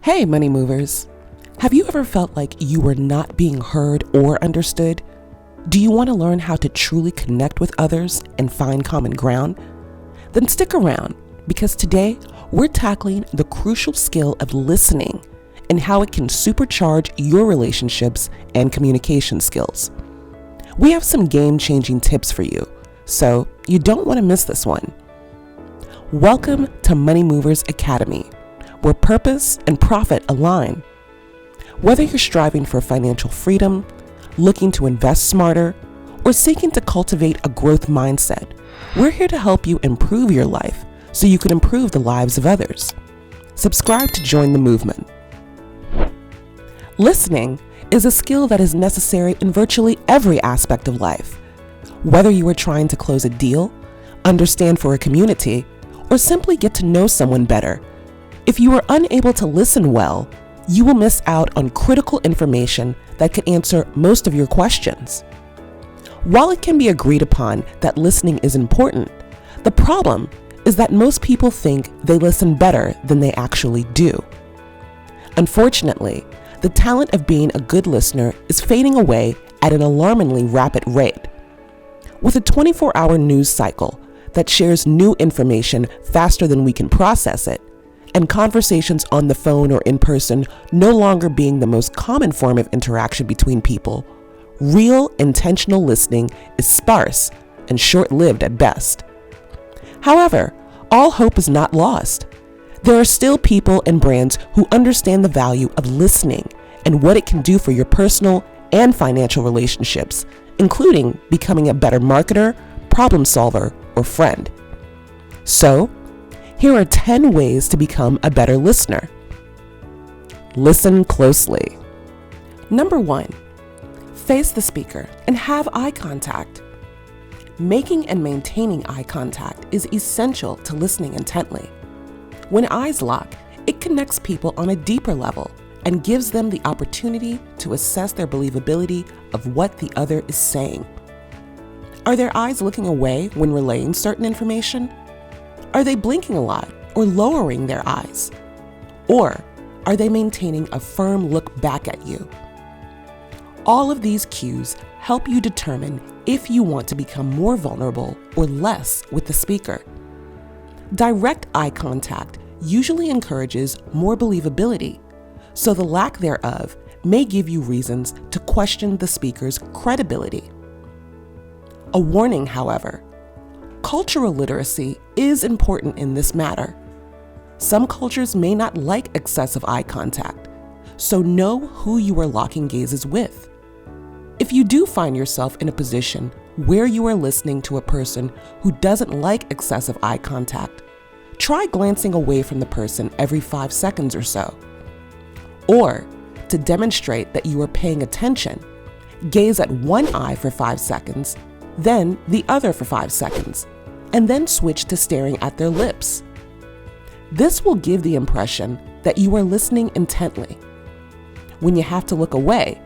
Hey, money movers. Have you ever felt like you were not being heard or understood? Do you want to learn how to truly connect with others and find common ground? Then stick around, because today we're tackling the crucial skill of listening and how it can supercharge your relationships and communication skills. We have some game-changing tips for you, so you don't want to miss this one. Welcome to Money Movers Academy, where purpose and profit align. Whether you're striving for financial freedom, looking to invest smarter, or seeking to cultivate a growth mindset, we're here to help you improve your life so you can improve the lives of others. Subscribe to join the movement. Listening is a skill that is necessary in virtually every aspect of life. Whether you are trying to close a deal, understand for a community, or simply get to know someone better, if you are unable to listen well, you will miss out on critical information that can answer most of your questions. While it can be agreed upon that listening is important, the problem is that most people think they listen better than they actually do. Unfortunately, the talent of being a good listener is fading away at an alarmingly rapid rate. With a 24-hour news cycle that shares new information faster than we can process it, and conversations on the phone or in person no longer being the most common form of interaction between people, real intentional listening is sparse and short-lived at best. However, all hope is not lost. There are still people and brands who understand the value of listening and what it can do for your personal and financial relationships, including becoming a better marketer, problem solver, or friend. So, here are 10 ways to become a better listener. Listen closely. Number 1, face the speaker and have eye contact. Making and maintaining eye contact is essential to listening intently. When eyes lock, it connects people on a deeper level and gives them the opportunity to assess their believability of what the other is saying. Are their eyes looking away when relaying certain information? Are they blinking a lot or lowering their eyes? Or are they maintaining a firm look back at you? All of these cues help you determine if you want to become more vulnerable or less with the speaker. Direct eye contact usually encourages more believability, so the lack thereof may give you reasons to question the speaker's credibility. A warning, however: cultural literacy is important in this matter. Some cultures may not like excessive eye contact, so know who you are locking gazes with. If you do find yourself in a position where you are listening to a person who doesn't like excessive eye contact, try glancing away from the person every 5 seconds or so. Or, to demonstrate that you are paying attention, gaze at one eye for 5 seconds, then the other for 5 seconds, and then switch to staring at their lips. This will give the impression that you are listening intently. When you have to look away,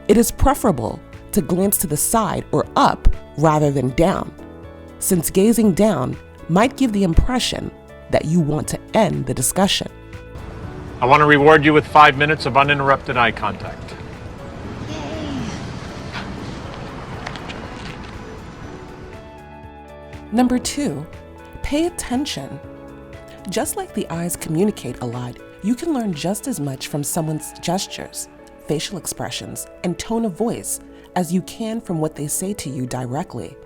it is preferable to glance to the side or up rather than down, since gazing down might give the impression that you want to end the discussion. I want to reward you with 5 minutes of uninterrupted eye contact. Number 2, pay attention. Just like the eyes communicate a lot, you can learn just as much from someone's gestures, facial expressions, and tone of voice as you can from what they say to you directly.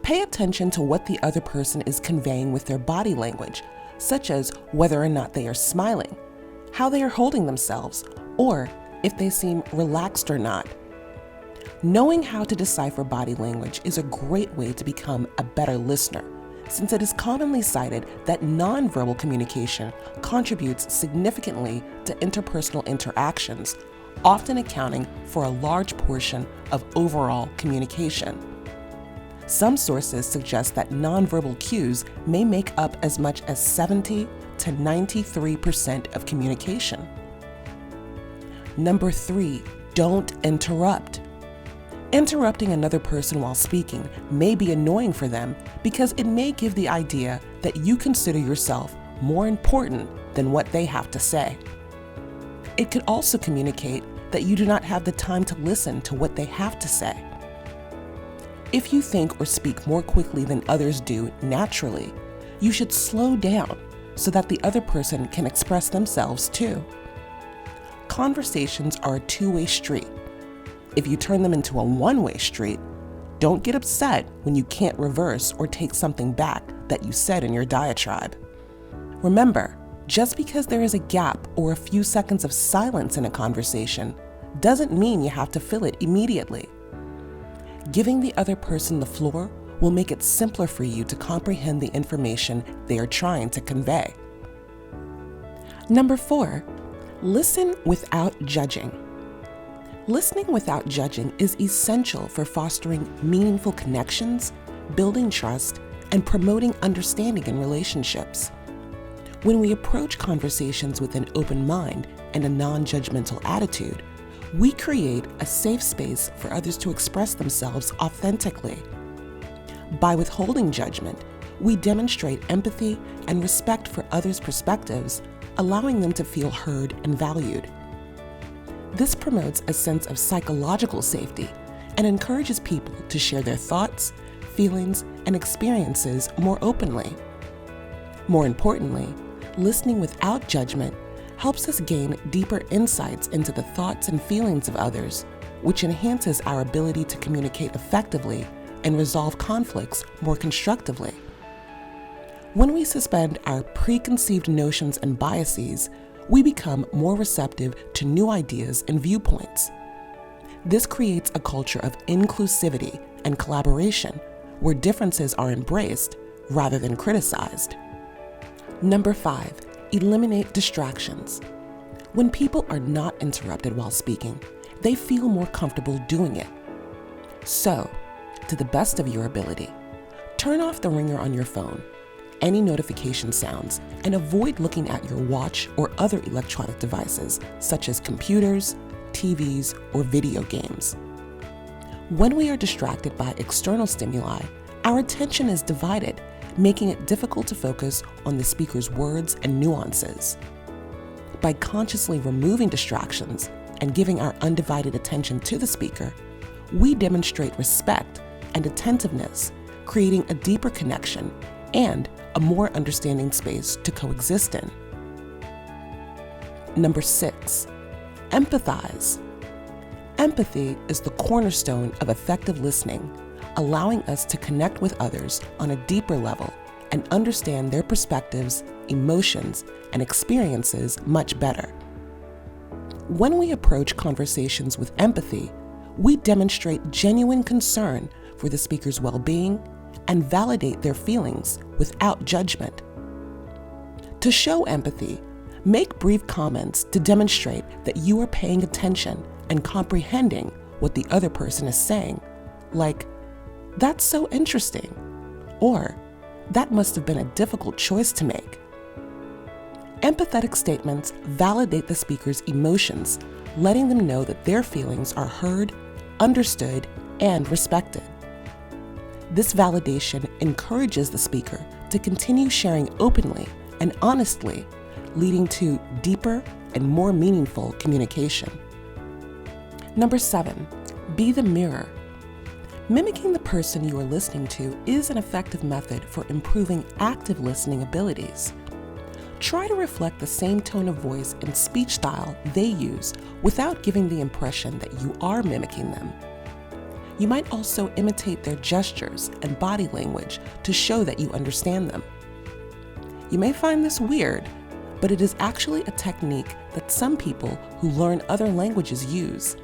Pay attention to what the other person is conveying with their body language, such as whether or not they are smiling, how they are holding themselves, or if they seem relaxed or not. Knowing how to decipher body language is a great way to become a better listener, since it is commonly cited that nonverbal communication contributes significantly to interpersonal interactions, often accounting for a large portion of overall communication. Some sources suggest that nonverbal cues may make up as much as 70 to 93% of communication. Number 3, don't interrupt. Interrupting another person while speaking may be annoying for them because it may give the idea that you consider yourself more important than what they have to say. It could also communicate that you do not have the time to listen to what they have to say. If you think or speak more quickly than others do naturally, you should slow down so that the other person can express themselves too. Conversations are a two-way street. If you turn them into a one-way street, don't get upset when you can't reverse or take something back that you said in your diatribe. Remember, just because there is a gap or a few seconds of silence in a conversation doesn't mean you have to fill it immediately. Giving the other person the floor will make it simpler for you to comprehend the information they are trying to convey. Number 4, listen without judging. Listening without judging is essential for fostering meaningful connections, building trust, and promoting understanding in relationships. When we approach conversations with an open mind and a non-judgmental attitude, we create a safe space for others to express themselves authentically. By withholding judgment, we demonstrate empathy and respect for others' perspectives, allowing them to feel heard and valued. This promotes a sense of psychological safety and encourages people to share their thoughts, feelings, and experiences more openly. More importantly, listening without judgment helps us gain deeper insights into the thoughts and feelings of others, which enhances our ability to communicate effectively and resolve conflicts more constructively. When we suspend our preconceived notions and biases, we become more receptive to new ideas and viewpoints. This creates a culture of inclusivity and collaboration, where differences are embraced rather than criticized. Number 5, eliminate distractions. When people are not interrupted while speaking, they feel more comfortable doing it. So, to the best of your ability, turn off the ringer on your phone, any notification sounds, and avoid looking at your watch or other electronic devices such as computers, TVs, or video games. When we are distracted by external stimuli, our attention is divided, making it difficult to focus on the speaker's words and nuances. By consciously removing distractions and giving our undivided attention to the speaker, we demonstrate respect and attentiveness, creating a deeper connection and a more understanding space to coexist in. Number 6, empathize. Empathy is the cornerstone of effective listening, allowing us to connect with others on a deeper level and understand their perspectives, emotions, and experiences much better. When we approach conversations with empathy, we demonstrate genuine concern for the speaker's well-being and validate their feelings without judgment. To show empathy, make brief comments to demonstrate that you are paying attention and comprehending what the other person is saying, like, "That's so interesting," or "That must have been a difficult choice to make." Empathetic statements validate the speaker's emotions, letting them know that their feelings are heard, understood, and respected. This validation encourages the speaker to continue sharing openly and honestly, leading to deeper and more meaningful communication. Number 7, be the mirror. Mimicking the person you are listening to is an effective method for improving active listening abilities. Try to reflect the same tone of voice and speech style they use without giving the impression that you are mimicking them. You might also imitate their gestures and body language to show that you understand them. You may find this weird, but it is actually a technique that some people who learn other languages use.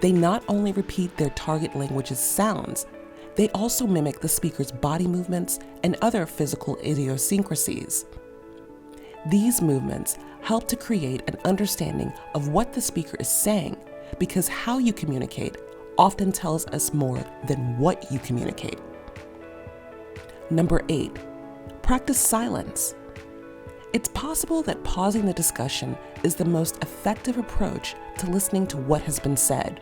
They not only repeat their target language's sounds, they also mimic the speaker's body movements and other physical idiosyncrasies. These movements help to create an understanding of what the speaker is saying, because how you communicate often tells us more than what you communicate. Number 8, practice silence. It's possible that pausing the discussion is the most effective approach to listening to what has been said.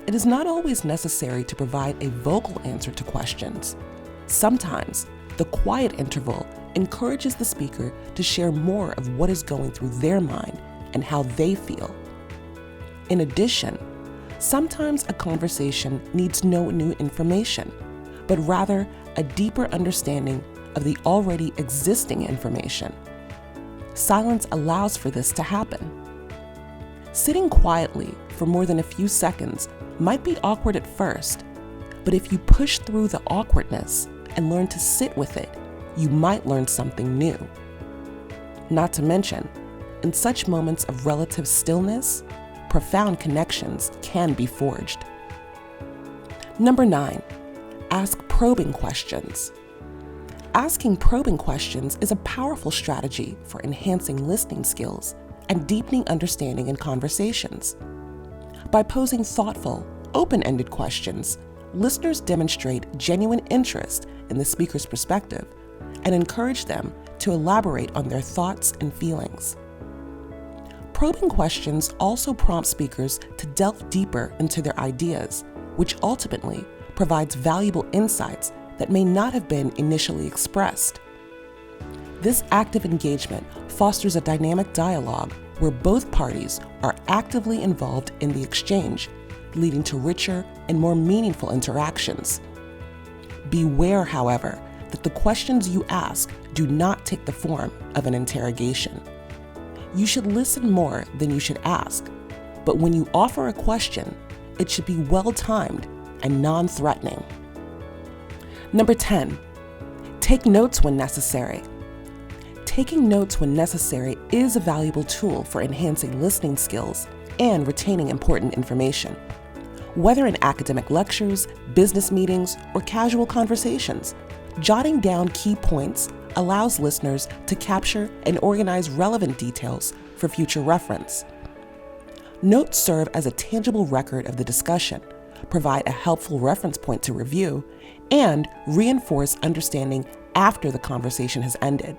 It is not always necessary to provide a vocal answer to questions. Sometimes, the quiet interval encourages the speaker to share more of what is going through their mind and how they feel. In addition, sometimes a conversation needs no new information, but rather a deeper understanding of the already existing information. Silence allows for this to happen. Sitting quietly for more than a few seconds might be awkward at first, but if you push through the awkwardness and learn to sit with it, you might learn something new. Not to mention, in such moments of relative stillness, profound connections can be forged. Number 9, ask probing questions. Asking probing questions is a powerful strategy for enhancing listening skills and deepening understanding in conversations. By posing thoughtful, open-ended questions, listeners demonstrate genuine interest in the speaker's perspective and encourage them to elaborate on their thoughts and feelings. Probing questions also prompt speakers to delve deeper into their ideas, which ultimately provides valuable insights that may not have been initially expressed. This active engagement fosters a dynamic dialogue where both parties are actively involved in the exchange, leading to richer and more meaningful interactions. Beware, however, that the questions you ask do not take the form of an interrogation. You should listen more than you should ask, but when you offer a question, it should be well-timed and non-threatening. Number 10, take notes when necessary. Taking notes when necessary is a valuable tool for enhancing listening skills and retaining important information. Whether in academic lectures, business meetings, or casual conversations, jotting down key points allows listeners to capture and organize relevant details for future reference. Notes serve as a tangible record of the discussion, provide a helpful reference point to review, and reinforce understanding after the conversation has ended.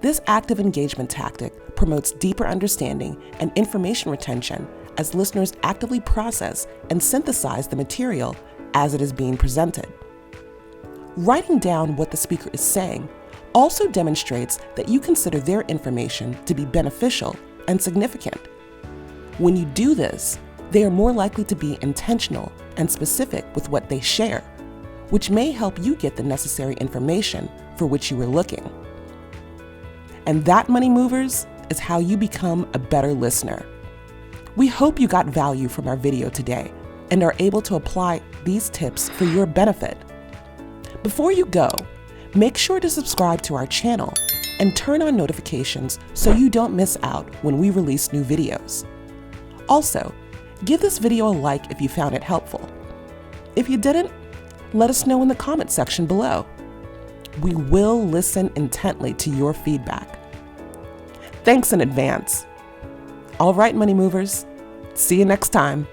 This active engagement tactic promotes deeper understanding and information retention as listeners actively process and synthesize the material as it is being presented. Writing down what the speaker is saying also demonstrates that you consider their information to be beneficial and significant. When you do this, they are more likely to be intentional and specific with what they share, which may help you get the necessary information for which you were looking. And that, money movers, is how you become a better listener. We hope you got value from our video today and are able to apply these tips for your benefit. Before you go, make sure to subscribe to our channel and turn on notifications so you don't miss out when we release new videos. Also, give this video a like if you found it helpful. If you didn't, let us know in the comment section below. We will listen intently to your feedback. Thanks in advance. All right, money movers, see you next time.